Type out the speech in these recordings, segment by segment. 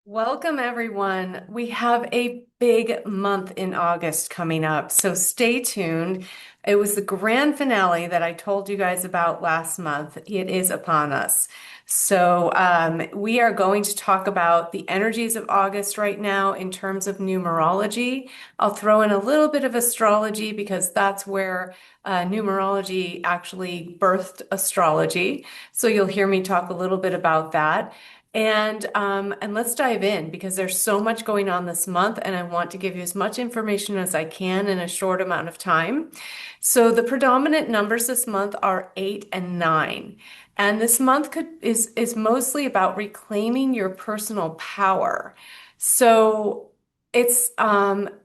Welcome, everyone. We have a big month in August coming up, so stay tuned. It was the grand finale that I told you guys about last month. It is upon us. We are going to talk about the energies of August right now in terms of numerology. I'll throw in a little bit of astrology because that's where numerology actually birthed astrology. So you'll hear me talk a little bit about that. And let's dive in because there's so much going on this month, and I want to give you as much information as I can in a short amount of time. So the predominant numbers this month are 8 and 9. And this month is mostly about reclaiming your personal power. So it's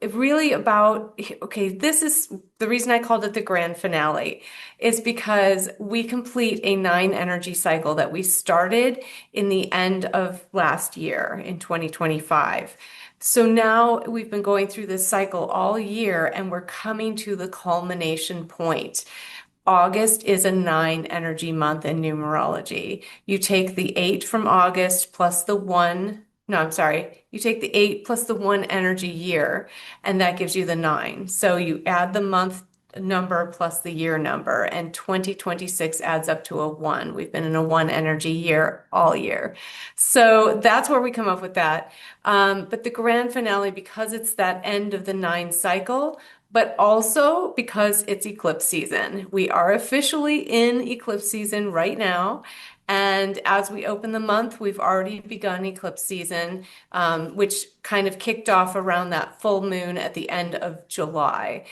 really about, okay, this is the reason I called it the grand finale, is because we complete a 9 energy cycle that we started in the end of last year in 2025. So now we've been going through this cycle all year and we're coming to the culmination point. August is a 9 energy month in numerology. You take the 8 from August plus the 1, no, I'm sorry. You take the 8 plus the 1 energy year, and that gives you the 9. So you add the month number plus the year number, and 2026 adds up to a 1. We've been in a 1 energy year all year. So that's where we come up with that. But the grand finale, because it's that end of the 9 cycle, but also because it's eclipse season. We are officially in eclipse season right now. And as we open the month, we've already begun eclipse season, which kind of kicked off around that full moon at the end of July.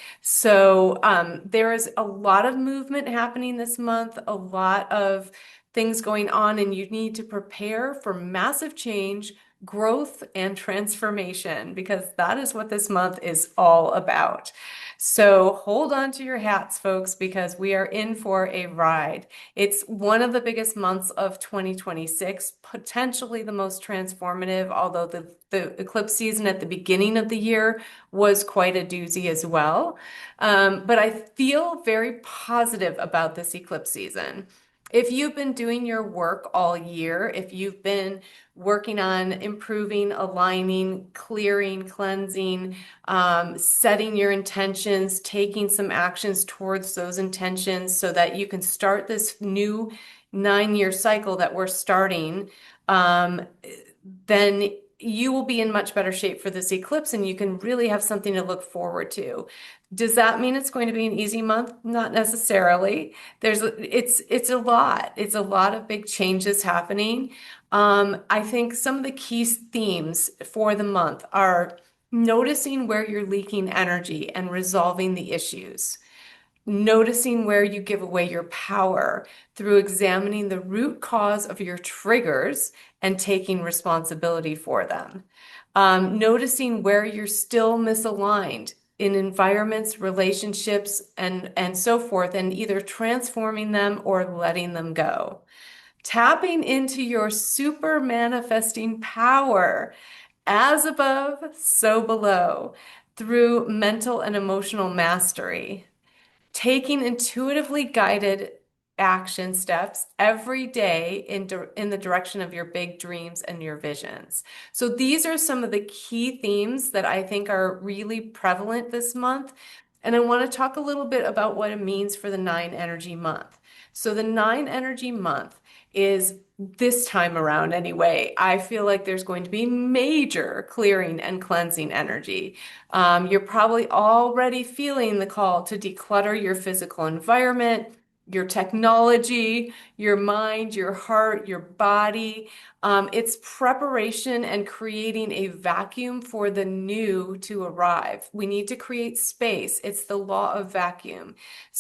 There is a lot of movement happening this month, a lot of things going on, and you need to prepare for massive change, growth, and transformation because that is what this month is all about. So hold on to your hats, folks, because we are in for a ride. It's one of the biggest months of 2026, potentially the most transformative, although the eclipse season at the beginning of the year was quite a doozy as well. But I feel very positive about this eclipse season. If you've been doing your work all year, if you've been working on improving, aligning, clearing, cleansing, setting your intentions, taking some actions towards those intentions so that you can start this new 9-year cycle that we're starting, then you will be in much better shape for this eclipse and you can really have something to look forward to. Does that mean it's going to be an easy month? Not necessarily. It's a lot. It's a lot of big changes happening. I think some of the key themes for the month are noticing where you're leaking energy and resolving the issues. Noticing where you give away your power through examining the root cause of your triggers and taking responsibility for them. Noticing where you're still misaligned in environments, relationships, and so forth, and either transforming them or letting them go. Tapping into your super manifesting power, as above, so below, through mental and emotional mastery. Taking intuitively guided action steps every day in the direction of your big dreams and your visions. So these are some of the key themes that I think are really prevalent this month. And I want to talk a little bit about what it means for the 9 energy month. So the 9 energy month is this time around anyway. I feel like there's going to be major clearing and cleansing energy. You're probably already feeling the call to declutter your physical environment, your technology, your mind, your heart, your body. It's preparation and creating a vacuum for the new to arrive. We need to create space. It's the law of vacuum.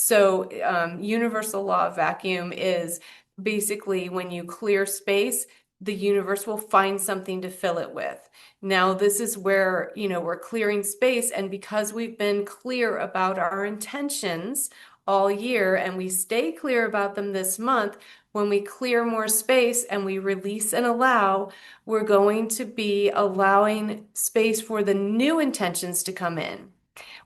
Universal law of vacuum is basically when you clear space, the universe will find something to fill it with. Now, this is where, we're clearing space, and because we've been clear about our intentions all year and we stay clear about them this month, when we clear more space and we release and allow, we're going to be allowing space for the new intentions to come in.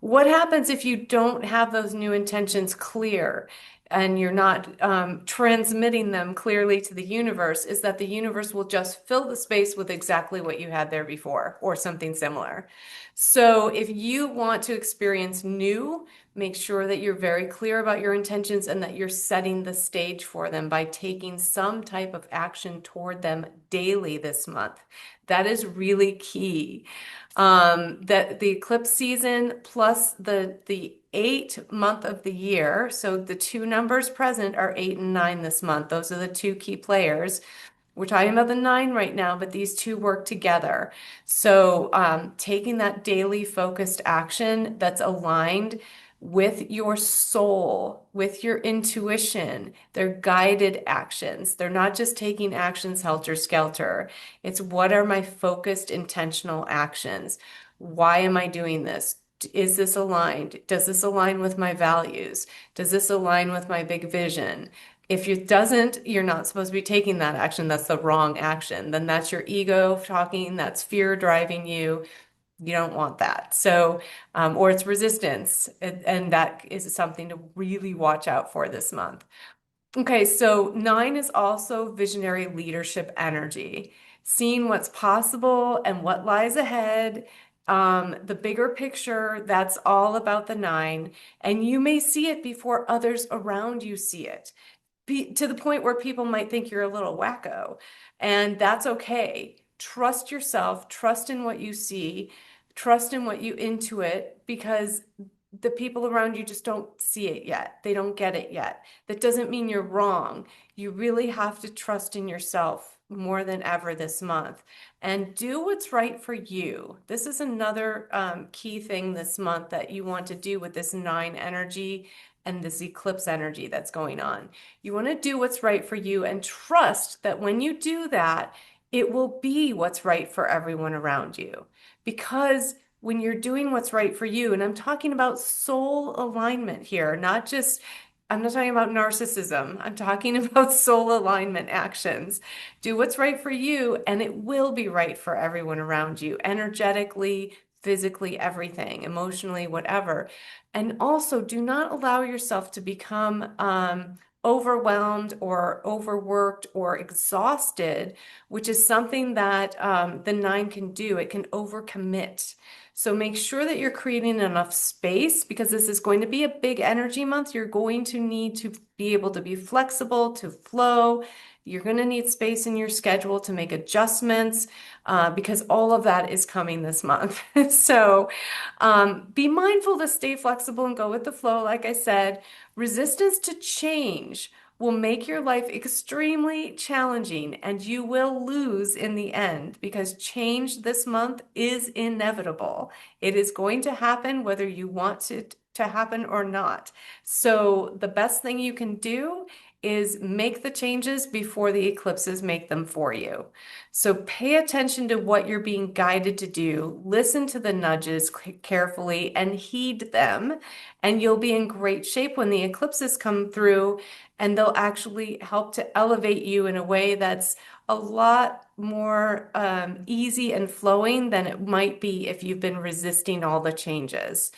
What happens if you don't have those new intentions clear? and you're not transmitting them clearly to the universe, is that the universe will just fill the space with exactly what you had there before or something similar. So if you want to experience new, make sure that you're very clear about your intentions and that you're setting the stage for them by taking some type of action toward them daily this month. That is really key. That the eclipse season plus the 8 month of the year. So the two numbers present are 8 and 9 this month. Those are the two key players. We're talking about the 9 right now, but these two work together. So taking that daily focused action that's aligned with your soul, with your intuition. They're guided actions. They're not just taking actions helter-skelter. It's what are my focused, intentional actions? Why am I doing this? Is this aligned? Does this align with my values? Does this align with my big vision? If it doesn't, you're not supposed to be taking that action. That's the wrong action. Then that's your ego talking, that's fear driving you. You don't want that. So, or it's resistance, and that is something to really watch out for this month. Okay, so 9 is also visionary leadership energy, seeing what's possible and what lies ahead. The bigger picture, that's all about the 9, and you may see it before others around you see it to the point where people might think you're a little wacko, and that's okay. Trust yourself, trust in what you see, trust in what you intuit, because the people around you just don't see it yet. They don't get it yet. That doesn't mean you're wrong. You really have to trust in yourself more than ever this month and do what's right for you. This is another key thing this month that you want to do with this 9 energy and this eclipse energy that's going on. You want to do what's right for you and trust that when you do that, it will be what's right for everyone around you. Because when you're doing what's right for you, and I'm talking about soul alignment here, not just, I'm not talking about narcissism. I'm talking about soul alignment actions. Do what's right for you, and it will be right for everyone around you, energetically, physically, everything, emotionally, whatever. And also, do not allow yourself to become overwhelmed or overworked or exhausted, which is something that the 9 can do. It can overcommit. So make sure that you're creating enough space, because this is going to be a big energy month. You're going to need to be able to be flexible, to flow. You're going to need space in your schedule to make adjustments because all of that is coming this month. So be mindful to stay flexible and go with the flow. Like I said, resistance to change will make your life extremely challenging, and you will lose in the end, because change this month is inevitable. It is going to happen whether you want it to happen or not. So the best thing you can do is make the changes before the eclipses make them for you. So pay attention to what you're being guided to do. Listen to the nudges carefully and heed them, and you'll be in great shape when the eclipses come through, and they'll actually help to elevate you in a way that's a lot more easy and flowing than it might be if you've been resisting all the changes.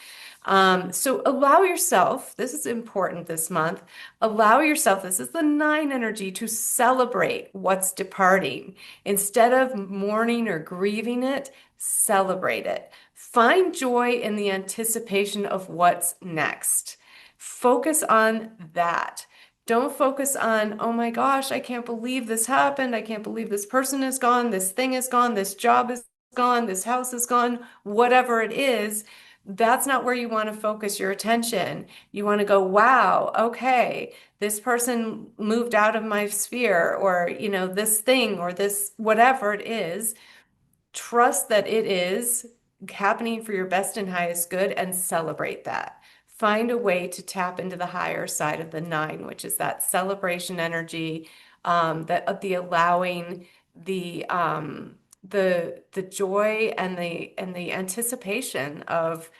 So allow yourself, this is important this month, allow yourself, this is the 9 energy, to celebrate what's departing. Instead of mourning or grieving it, celebrate it. Find joy in the anticipation of what's next. Focus on that. Don't focus on, oh my gosh, I can't believe this happened. I can't believe this person is gone. This thing is gone. This job is gone. This house is gone. Whatever it is, that's not where you want to focus your attention. You want to go, wow, okay, this person moved out of my sphere, or, this thing, or this, whatever it is. Trust that it is happening for your best and highest good, and celebrate that. Find a way to tap into the higher side of the 9, which is that celebration energy, that of the allowing, the joy and the anticipation of,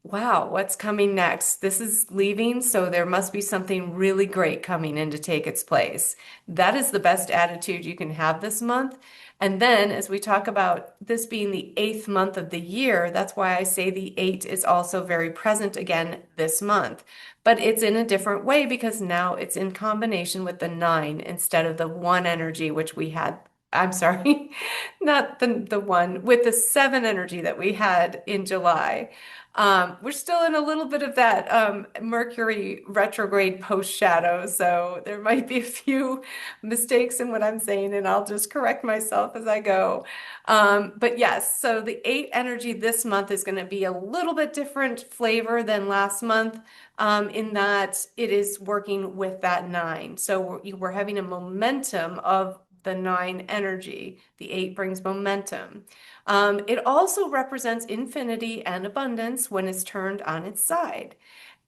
wow, what's coming next? This is leaving, so there must be something really great coming in to take its place. That is the best attitude you can have this month. And then, as we talk about this being the eighth month of the year, that's why I say the eight is also very present again this month. But it's in a different way because now it's in combination with the nine instead of the one energy, which we had. I'm sorry, not the one with the seven energy that we had in July. We're still in a little bit of that Mercury retrograde post shadow, so there might be a few mistakes in what I'm saying, and I'll just correct myself as I go. But yes, so the eight energy this month is going to be a little bit different flavor than last month, in that it is working with that nine. So we're having a momentum of the nine energy. The eight brings momentum. It also represents infinity and abundance when it's turned on its side.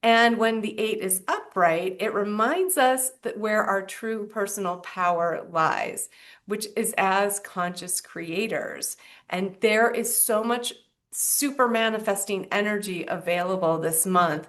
And when the eight is upright, it reminds us that where our true personal power lies, which is as conscious creators. And there is so much super manifesting energy available this month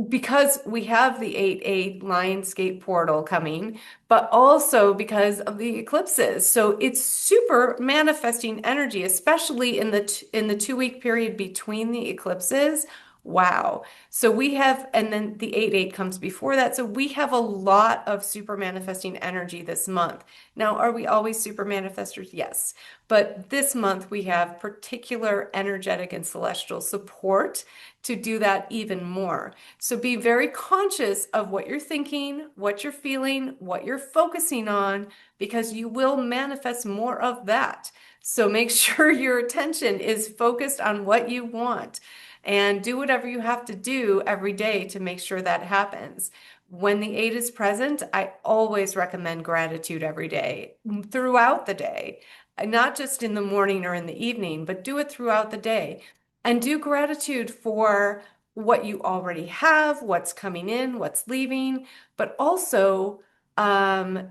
because we have the 8-8 Lionsgate portal coming, but also because of the eclipses. So it's super manifesting energy, especially in the 2 week period between the eclipses. Wow. So we have, and then the 8-8 comes before that. So we have a lot of super manifesting energy this month. Now, are we always super manifestors? Yes. But this month we have particular energetic and celestial support to do that even more. So be very conscious of what you're thinking, what you're feeling, what you're focusing on, because you will manifest more of that. So make sure your attention is focused on what you want and do whatever you have to do every day to make sure that happens. When the eight is present, I always recommend gratitude every day, throughout the day, not just in the morning or in the evening, but do it throughout the day. And do gratitude for what you already have, what's coming in, what's leaving, but also um,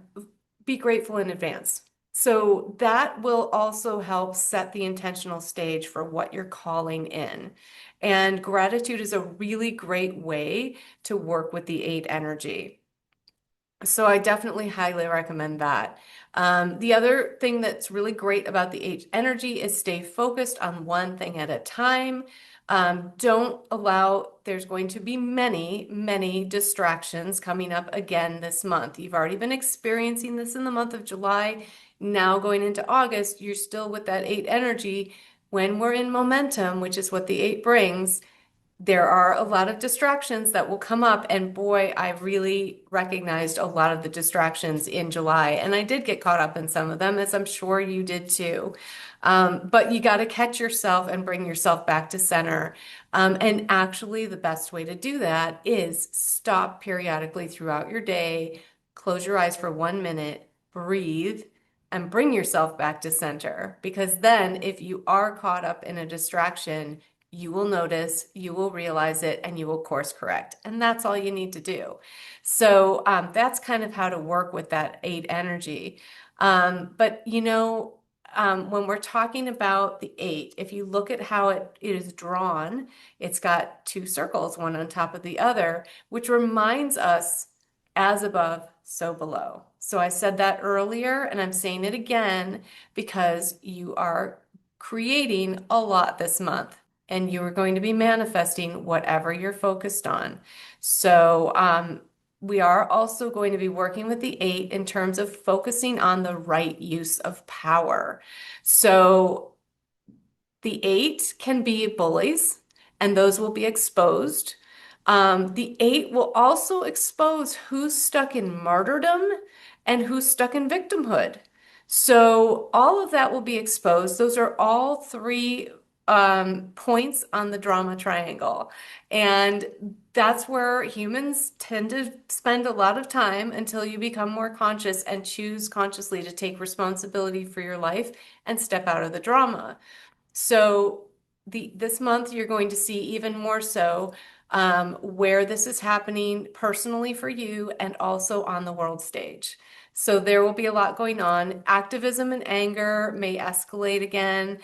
be grateful in advance. So that will also help set the intentional stage for what you're calling in. And gratitude is a really great way to work with the eight energy. So I definitely highly recommend that. The other thing that's really great about the H energy is stay focused on one thing at a time. Don't allow, there's going to be many, many distractions coming up again this month. You've already been experiencing this in the month of July. Now going into August, you're still with that eight energy. When we're in momentum, which is what the eight brings, there are a lot of distractions that will come up. And boy, I really recognized a lot of the distractions in July. And I did get caught up in some of them, as I'm sure you did too. But you got to catch yourself and bring yourself back to center. And actually, the best way to do that is stop periodically throughout your day, close your eyes for 1 minute, breathe, and bring yourself back to center. Because then, if you are caught up in a distraction, you will notice, you will realize it, and you will course correct. And that's all you need to do. So that's kind of how to work with that eight energy. But when we're talking about the eight, if you look at how it is drawn, it's got two circles, one on top of the other, which reminds us as above, so below. So I said that earlier, and I'm saying it again because you are creating a lot this month and you are going to be manifesting whatever you're focused on. So, we are also going to be working with the eight in terms of focusing on the right use of power. So, the eight can be bullies, and those will be exposed. The eight will also expose who's stuck in martyrdom and who's stuck in victimhood. So all of that will be exposed. Those are all three points on the drama triangle. And that's where humans tend to spend a lot of time until you become more conscious and choose consciously to take responsibility for your life and step out of the drama. So this month you're going to see even more so where this is happening personally for you and also on the world stage. So there will be a lot going on. Activism and anger may escalate again.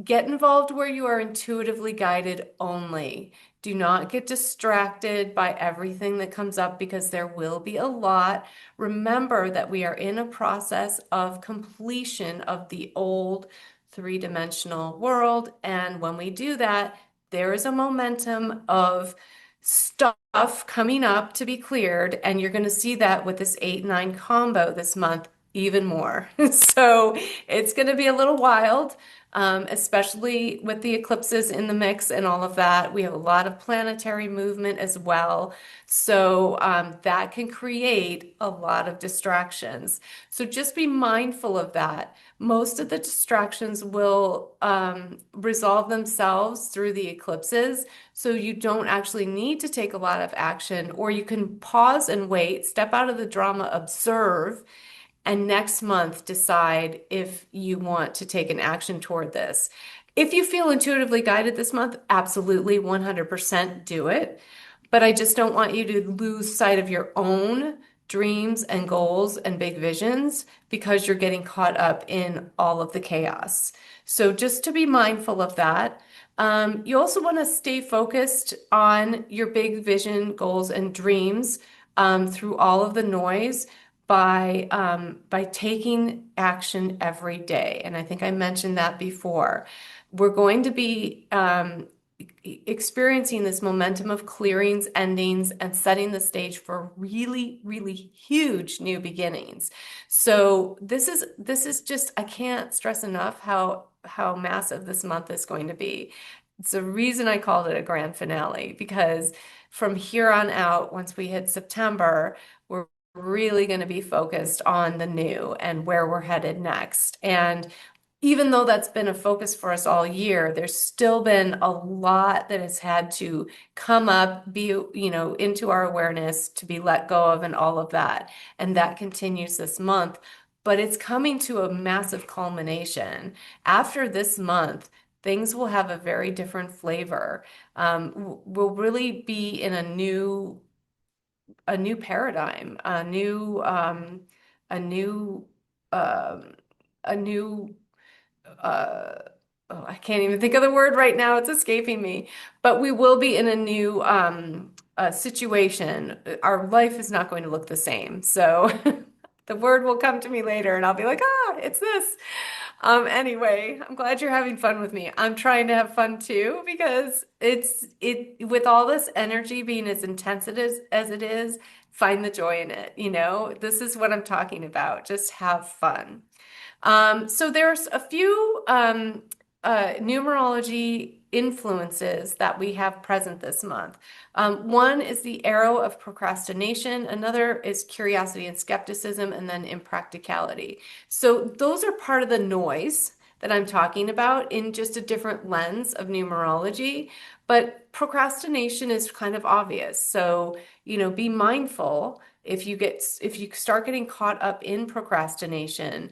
Get involved where you are intuitively guided only. Do not get distracted by everything that comes up because there will be a lot. Remember that we are in a process of completion of the old three-dimensional world. And when we do that, there is a momentum of stuff coming up to be cleared. And you're going to see that with this 8-9 combo this month even more. So it's going to be a little wild, especially with the eclipses in the mix and all of that. We have a lot of planetary movement as well. So that can create a lot of distractions. So just be mindful of that. Most of the distractions will resolve themselves through the eclipses. So you don't actually need to take a lot of action, or you can pause and wait, step out of the drama, observe, and next month decide if you want to take an action toward this. If you feel intuitively guided this month, absolutely 100% do it. But I just don't want you to lose sight of your own dreams and goals and big visions because you're getting caught up in all of the chaos. So just to be mindful of that. You also want to stay focused on your big vision, goals, and dreams through all of the noise by taking action every day. And I think I mentioned that before. We're going to be experiencing this momentum of clearings, endings, and setting the stage for really, really huge new beginnings. So this is just, I can't stress enough how massive this month is going to be. It's the reason I called it a grand finale, because from here on out, once we hit September, we're really going to be focused on the new and where we're headed next. And even though that's been a focus for us all year, there's still been a lot that has had to come up, be, into our awareness, to be let go of, and all of that. And that continues this month, but it's coming to a massive culmination. After this month, things will have a very different flavor. We'll really be in a new paradigm, a new, um, a new, uh, oh, I can't even think of the word right now. It's escaping me. But we will be in a new situation. Our life is not going to look the same. So the word will come to me later, and I'll be like, it's this. Anyway, I'm glad you're having fun with me. I'm trying to have fun too, because it with all this energy being as intense as it is, find the joy in it. This is what I'm talking about. Just have fun. So there's a few numerology influences that we have present this month. One is the arrow of procrastination, another is curiosity and skepticism, and then impracticality. So those are part of the noise that I'm talking about in just a different lens of numerology. But procrastination is kind of obvious. So, be mindful if you start getting caught up in procrastination.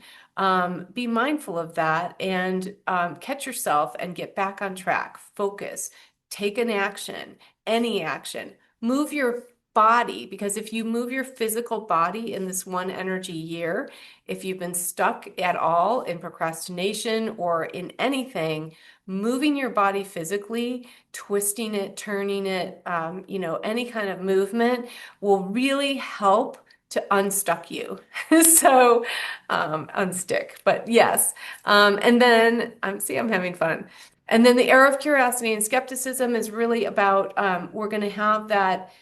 Be mindful of that and catch yourself and get back on track. Focus, take an action, any action. Move your body, because if you move your physical body in this one energy year, if you've been stuck at all in procrastination or in anything, moving your body physically, twisting it, turning it, any kind of movement will really help to unstuck you. So, unstick, but yes. And then I'm having fun. And then the arrow of curiosity and skepticism is really about, we're going to have that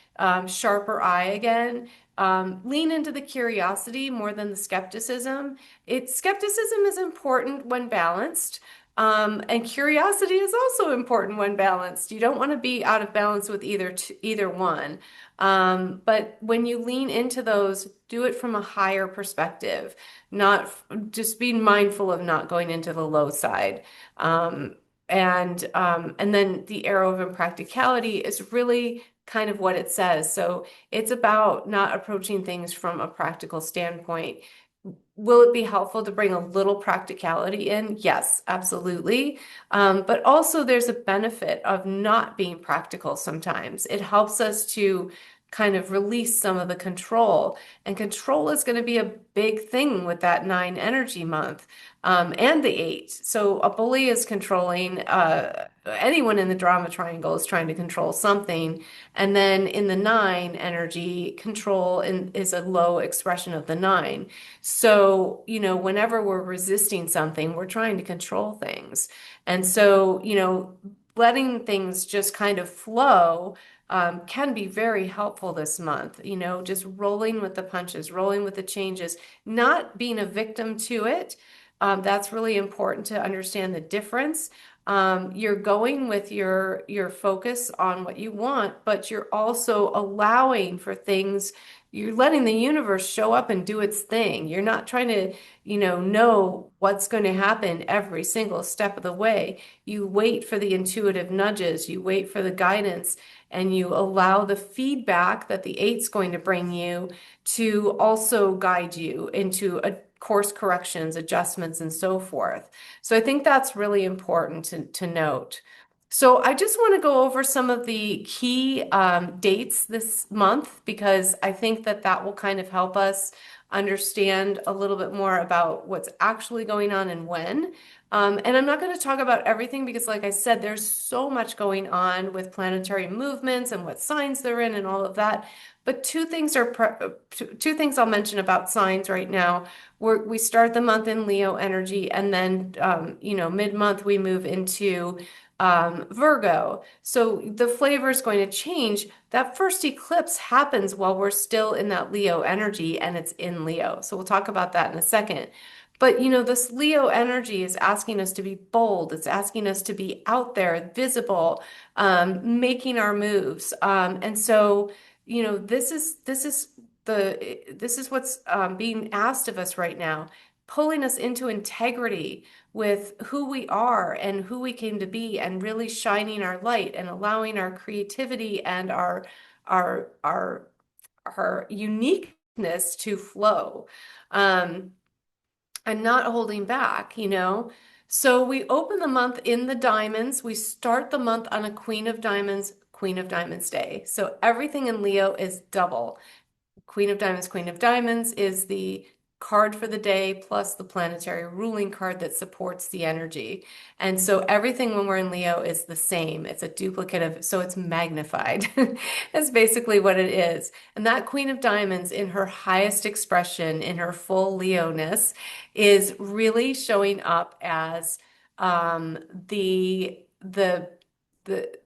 sharper eye again. Lean into the curiosity more than the skepticism. Skepticism is important when balanced. And curiosity is also important when balanced. You don't want to be out of balance with either one. But when you lean into those, do it from a higher perspective, not just being mindful of not going into the low side. And then the arrow of impracticality is really kind of what it says. So it's about not approaching things from a practical standpoint. Will it be helpful to bring a little practicality in? Yes, absolutely. But also there's a benefit of not being practical sometimes. It helps us to kind of release some of the control. And control is going to be a big thing with that 9 energy month. and the eight. So a bully is controlling, anyone in the drama triangle is trying to control something. And then in the nine energy, is a low expression of the nine. So, whenever we're resisting something, we're trying to control things. And so, letting things just kind of flow can be very helpful this month. Just rolling with the punches, rolling with the changes, not being a victim to it. That's really important to understand the difference. You're going with your focus on what you want, but you're also allowing for things. You're letting the universe show up and do its thing. You're not trying to, know what's going to happen every single step of the way. You wait for the intuitive nudges, you wait for the guidance, and you allow the feedback that the eight's going to bring you to also guide you into a course corrections, adjustments, and so forth. So I think that's really important to note. So I just want to go over some of the key dates this month because I think that that will kind of help us understand a little bit more about what's actually going on and when. And I'm not going to talk about everything because, like I said, there's so much going on with planetary movements and what signs they're in and all of that. But two things I'll mention about signs right now. We start the month in Leo energy, and then mid-month we move into Virgo. So the flavor is going to change. That first eclipse happens while we're still in that Leo energy, and it's in Leo. So we'll talk about that in a second. But this Leo energy is asking us to be bold. It's asking us to be out there, visible, making our moves. And so, this is what's being asked of us right now, pulling us into integrity with who we are and who we came to be, and really shining our light and allowing our creativity and our our our uniqueness to flow. Um, and not holding back. So we open the month in the diamonds. We start the month on a Queen of Diamonds day. So everything in Leo is double. Queen of Diamonds is the card for the day plus the planetary ruling card that supports the energy. And so everything when we're in Leo is the same. It's a duplicate of, so it's magnified. That's basically what it is. And that Queen of Diamonds in her highest expression, in her full Leo-ness, is really showing up as the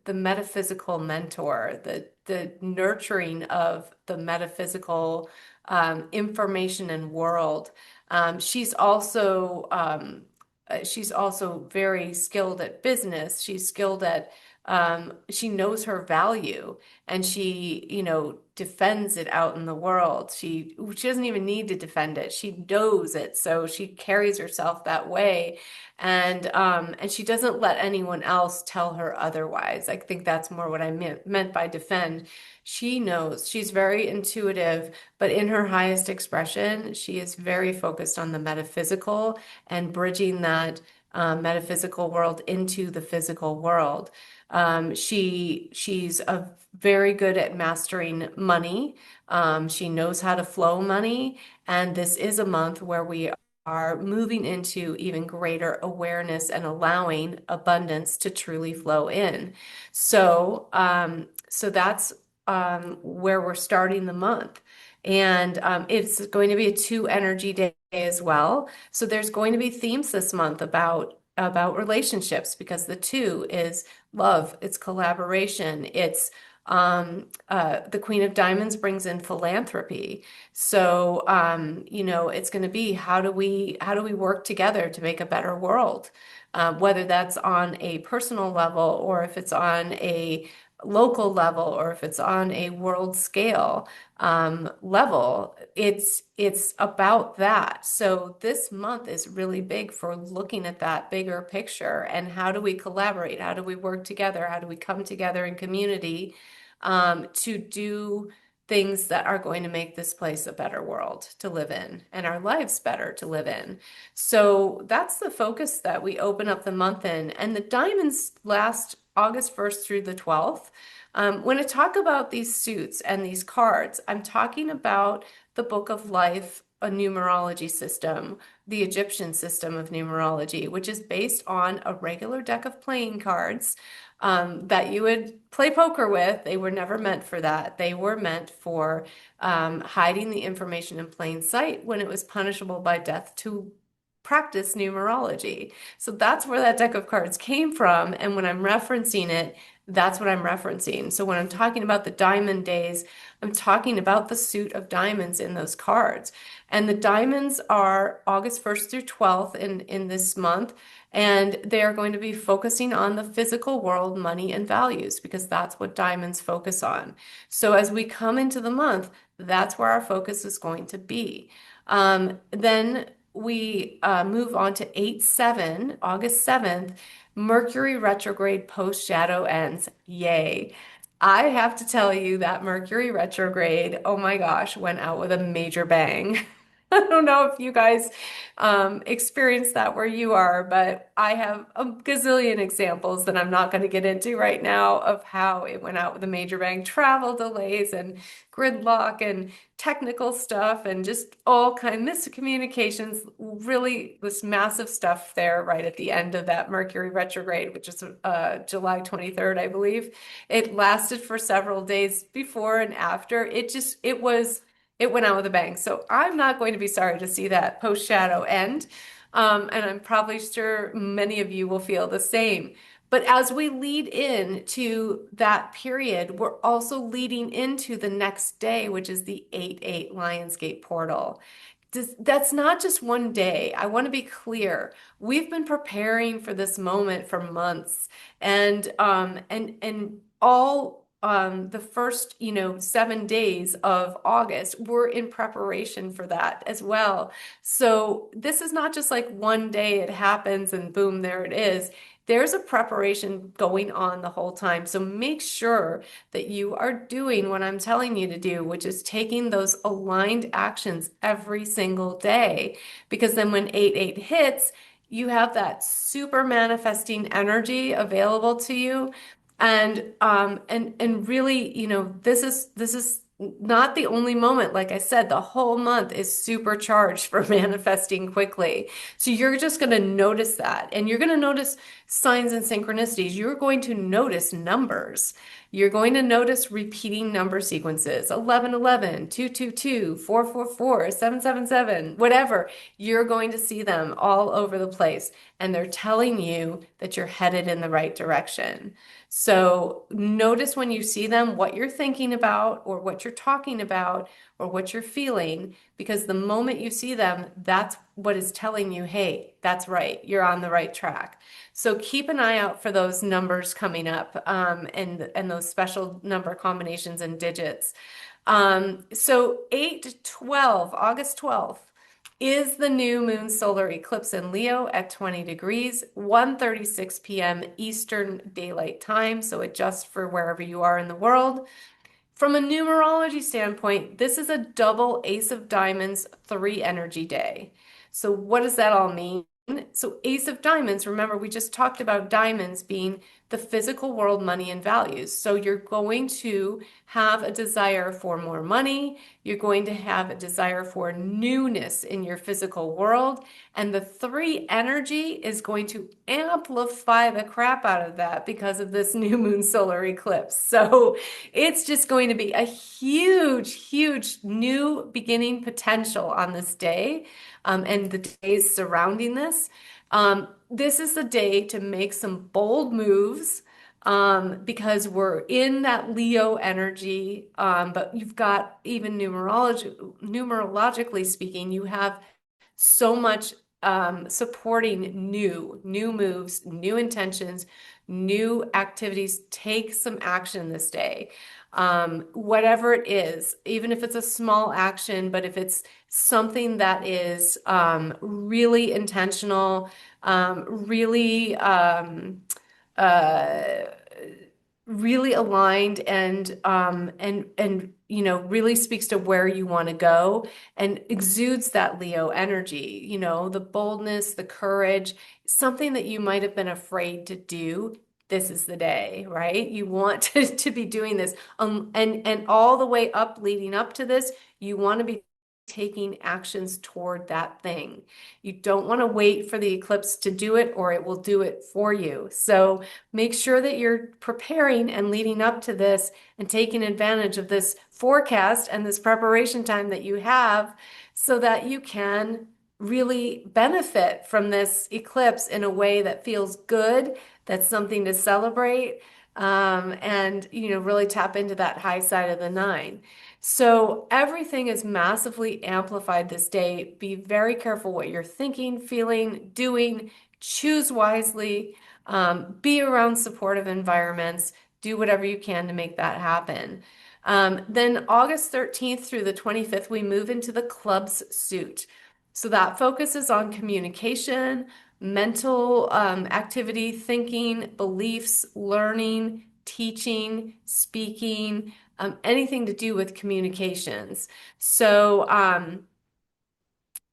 metaphysical mentor, the nurturing of the metaphysical information and world. She's also very skilled at business. She's skilled at she knows her value, and she, defends it out in the world. She doesn't even need to defend it. She knows it, so she carries herself that way, and she doesn't let anyone else tell her otherwise. I think that's more what I meant by defend. She knows. She's very intuitive, but in her highest expression, she is very focused on the metaphysical and bridging that metaphysical world into the physical world. She's very good at mastering money. She knows how to flow money, and this is a month where we are moving into even greater awareness and allowing abundance to truly flow in. So that's where we're starting the month. And it's going to be a two energy day as well. So there's going to be themes this month about relationships, because the two is love, it's collaboration, it's the Queen of Diamonds brings in philanthropy. So it's going to be how do we work together to make a better world, whether that's on a personal level, or if it's on a local level, or if it's on a world scale level. It's about that. So this month is really big for looking at that bigger picture, and how do we collaborate? How do we work together? How do we come together in community to do things that are going to make this place a better world to live in, and our lives better to live in. So that's the focus that we open up the month in. And the diamonds last August 1st through the 12th. When I talk about these suits and these cards, I'm talking about the Book of Life, a numerology system, the Egyptian system of numerology, which is based on a regular deck of playing cards that you would play poker with. They were never meant for that. They were meant for hiding the information in plain sight when it was punishable by death to practice numerology. So that's where that deck of cards came from. And when I'm referencing it, that's what I'm referencing. So when I'm talking about the diamond days, I'm talking about the suit of diamonds in those cards. And the diamonds are August 1st through 12th in this month. And they are going to be focusing on the physical world, money, and values, because that's what diamonds focus on. So as we come into the month, that's where our focus is going to be. Then we move on to 8/7, August 7th. Mercury retrograde post shadow ends. Yay. I have to tell you that Mercury retrograde, oh my gosh, went out with a major bang. I don't know if you guys experience that where you are, but I have a gazillion examples that I'm not going to get into right now of how it went out with a major bang, travel delays and gridlock and technical stuff and just all kind of miscommunications, really this massive stuff there right at the end of that Mercury retrograde, which is July 23rd, I believe. It lasted for several days before and after. It went out with a bang. So I'm not going to be sorry to see that post shadow end. And I'm probably sure many of you will feel the same. But as we lead in to that period, we're also leading into the next day, which is the 8/8 Lionsgate portal. That's not just one day. I want to be clear. We've been preparing for this moment for months, and all the first 7 days of August, we're in preparation for that as well. So this is not just like one day it happens and boom, there it is. There's a preparation going on the whole time. So make sure that you are doing what I'm telling you to do, which is taking those aligned actions every single day. Because then when 8/8 hits, you have that super manifesting energy available to you. And really, this is not the only moment. Like I said, the whole month is supercharged for manifesting quickly. So you're just going to notice that. And you're going to notice signs and synchronicities. You're going to notice numbers. You're going to notice repeating number sequences, 1111, 222, 444, 777, whatever. You're going to see them all over the place. And they're telling you that you're headed in the right direction. So notice when you see them, what you're thinking about or what you're talking about or what you're feeling, because the moment you see them, that's what is telling you, hey, that's right, you're on the right track. So keep an eye out for those numbers coming up and those special number combinations and digits. So 8/12, August 12th, is the new moon solar eclipse in Leo at 20 degrees, 1:36 p.m. Eastern Daylight Time, so adjust for wherever you are in the world. From a numerology standpoint, this is a double Ace of Diamonds 3 energy day. So what does that all mean? So Ace of Diamonds, remember we just talked about diamonds being the physical world, money, and values. So you're going to have a desire for more money. You're going to have a desire for newness in your physical world. And the 3 energy is going to amplify the crap out of that because of this new moon solar eclipse. So it's just going to be a huge, huge new beginning potential on this day and the days surrounding this. This is the day to make some bold moves because we're in that Leo energy. But you've got even numerologically speaking, you have so much supporting new moves, new intentions, new activities. Take some action this day. Whatever it is, even if it's a small action, but if it's something that is really intentional, really uh, really aligned and really speaks to where you want to go and exudes that Leo energy, the boldness, the courage, something that you might have been afraid to do. This is the day, right? You want to be doing this. And all the way up leading up to this, you want to be taking actions toward that thing. You don't want to wait for the eclipse to do it, or it will do it for you. So make sure that you're preparing and leading up to this and taking advantage of this forecast and this preparation time that you have so that you can really benefit from this eclipse in a way that feels good, that's something to celebrate, and really tap into that high side of the nine. So everything is massively amplified this day. Be very careful what you're thinking, feeling, doing. Choose wisely. Be around supportive environments. Do whatever you can to make that happen. Then August 13th through the 25th, we move into the club's suit. So that focuses on communication, mental activity, thinking, beliefs, learning, teaching, speaking, anything to do with communications. So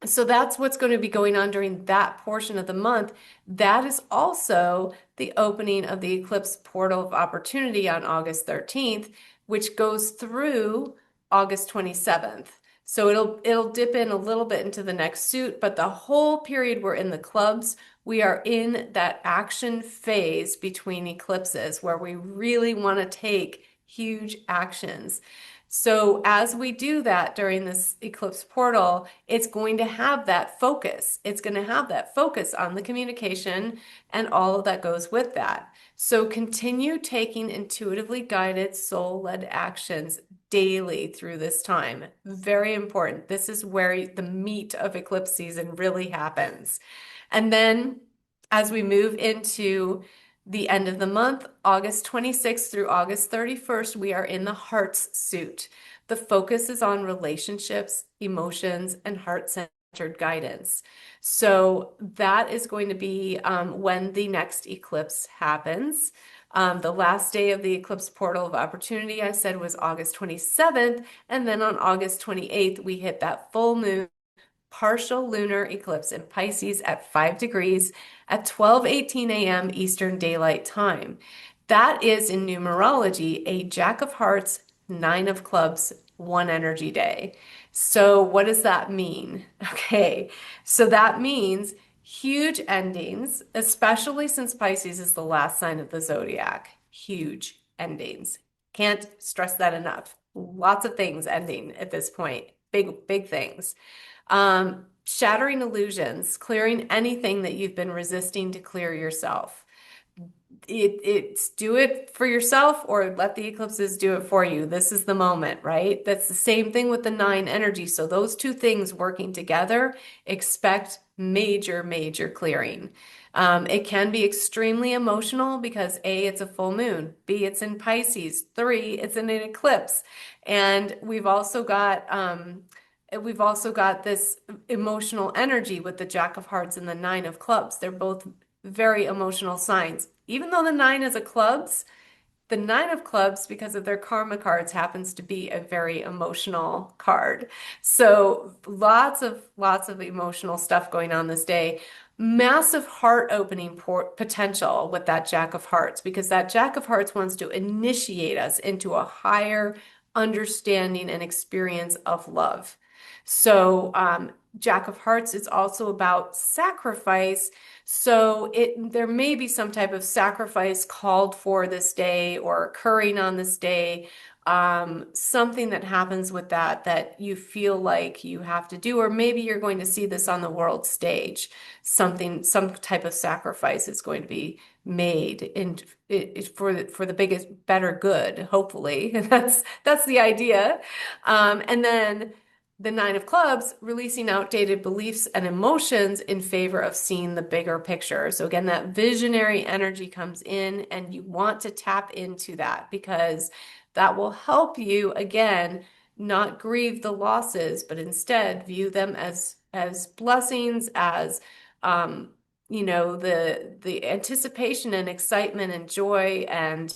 that's what's going to be going on during that portion of the month. That is also the opening of the eclipse portal of opportunity on August 13th, which goes through August 27th. So it'll dip in a little bit into the next suit, but the whole period we're in the clubs, we are in that action phase between eclipses where we really want to take huge actions. So as we do that during this eclipse portal, it's going to have that focus. It's going to have that focus on the communication and all that goes with that. So continue taking intuitively guided, soul-led actions daily through this time. Very important. This is where the meat of eclipse season really happens. And then as we move into the end of the month, August 26th through August 31st, we are in the heart's suit. The focus is on relationships, emotions, and heart-centered guidance. So that is going to be when the next eclipse happens. The last day of the eclipse portal of opportunity, I said, was August 27th. And then on August 28th, we hit that full moon partial lunar eclipse in Pisces at 5 degrees at 12:18 a.m. Eastern Daylight Time. That is in numerology a Jack of Hearts, Nine of Clubs, one energy day. So what does that mean? Okay, so that means huge endings, especially since Pisces is the last sign of the zodiac. Huge endings. Can't stress that enough. Lots of things ending at this point. Big, big things. Shattering illusions, clearing anything that you've been resisting to clear yourself. It's do it for yourself or let the eclipses do it for you. This is the moment, right? That's the same thing with the nine energy. So those two things working together, expect major, major clearing. It can be extremely emotional because A, it's a full moon. B, it's in Pisces. 3, it's in an eclipse. And we've also got this emotional energy with the Jack of Hearts and the Nine of Clubs. They're both very emotional signs. Even though the Nine is a clubs, the Nine of Clubs, because of their karma cards, happens to be a very emotional card. So lots of emotional stuff going on this day. Massive heart opening potential with that Jack of Hearts, because that Jack of Hearts wants to initiate us into a higher understanding and experience of love. So, Jack of Hearts is also about sacrifice. So there may be some type of sacrifice called for this day or occurring on this day. Something that happens with that you feel like you have to do, or maybe you're going to see this on the world stage. Some type of sacrifice is going to be made for the biggest, better good, hopefully. That's the idea. And then the Nine of Clubs, releasing outdated beliefs and emotions in favor of seeing the bigger picture. So again, that visionary energy comes in and you want to tap into that because that will help you, again, not grieve the losses, but instead view them as blessings, as the anticipation and excitement and joy and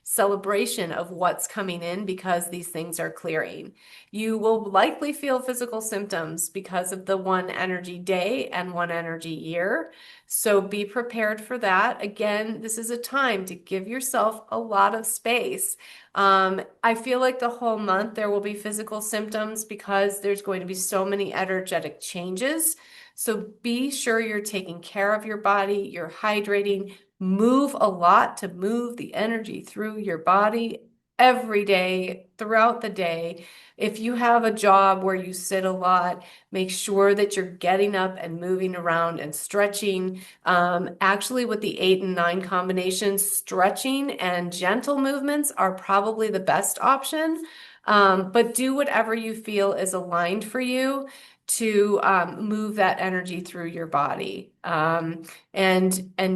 celebration of what's coming in because these things are clearing. You will likely feel physical symptoms because of the one energy day and one energy year. So be prepared for that. Again, this is a time to give yourself a lot of space. I feel like the whole month there will be physical symptoms because there's going to be so many energetic changes. So be sure you're taking care of your body, you're hydrating, move a lot to move the energy through your body every day, throughout the day. If you have a job where you sit a lot, make sure that you're getting up and moving around and stretching. Actually, with the 8 and 9 combination, stretching and gentle movements are probably the best option. But do whatever you feel is aligned for you to move that energy through your body. And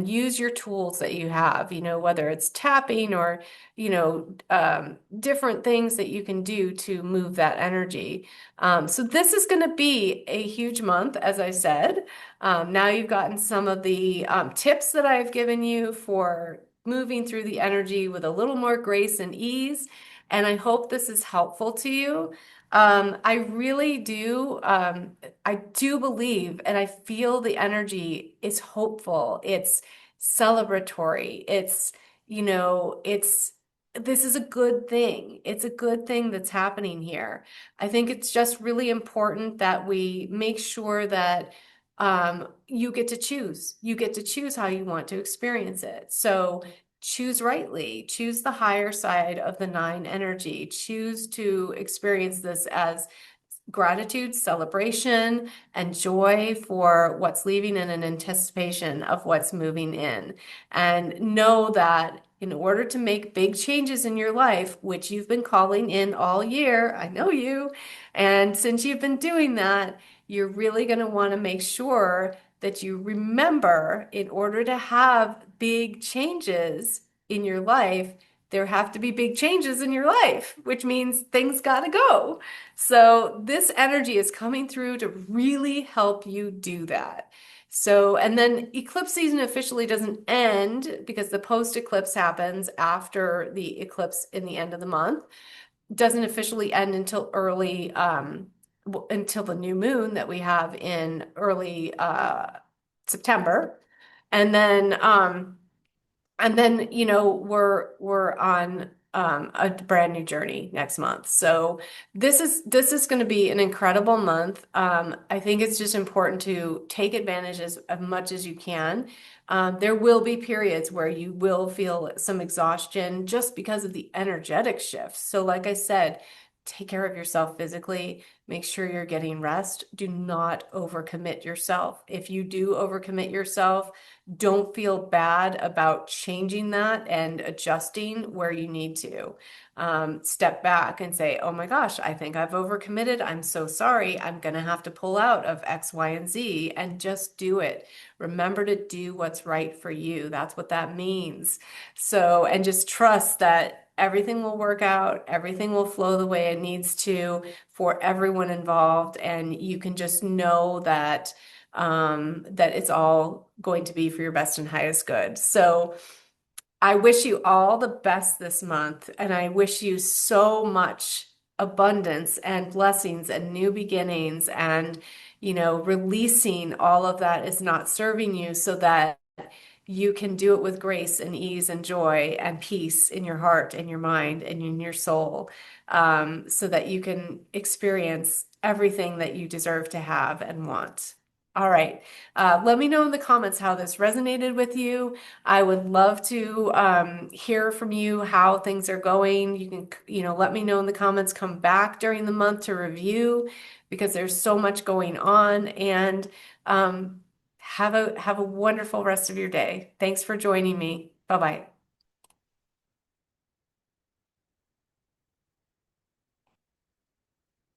use your tools that you have, whether it's tapping or, different things that you can do to move that energy. So this is going to be a huge month, as I said. Now you've gotten some of the tips that I've given you for moving through the energy with a little more grace and ease. And I hope this is helpful to you. I really do. I do believe and I feel the energy is hopeful. It's celebratory. This is a good thing. It's a good thing that's happening here. I think it's just really important that we make sure that you get to choose. You get to choose how you want to experience it. So choose rightly, choose the higher side of the 9 energy, choose to experience this as gratitude, celebration, and joy for what's leaving and an anticipation of what's moving in. And know that in order to make big changes in your life, which you've been calling in all year, I know you, and since you've been doing that, you're really going to want to make sure that you remember in order to have big changes in your life, there have to be big changes in your life, which means things got to go. So this energy is coming through to really help you do that. So, and then eclipse season officially doesn't end because the post eclipse happens after the eclipse in the end of the month. Doesn't officially end until until the new moon that we have in early September. And then we're on a brand new journey next month. So this is going to be an incredible month. I think it's just important to take advantage as much as you can. There will be periods where you will feel some exhaustion just because of the energetic shifts. So like I said, take care of yourself physically. Make sure you're getting rest. Do not overcommit yourself. If you do overcommit yourself, don't feel bad about changing that and adjusting where you need to. Step back and say, oh my gosh, I think I've overcommitted. I'm so sorry. I'm going to have to pull out of X, Y, and Z and just do it. Remember to do what's right for you. That's what that means. So, and just trust that everything will work out, everything will flow the way it needs to for everyone involved, and you can just know that that it's all going to be for your best and highest good. So I wish you all the best this month, and I wish you so much abundance and blessings and new beginnings and, releasing all of that is not serving you so that you can do it with grace and ease and joy and peace in your heart and your mind and in your soul, so that you can experience everything that you deserve to have and want. All right. Let me know in the comments how this resonated with you. I would love to hear from you how things are going. You can, let me know in the comments, come back during the month to review because there's so much going on. And have a wonderful rest of your day. Thanks for joining me. Bye-bye.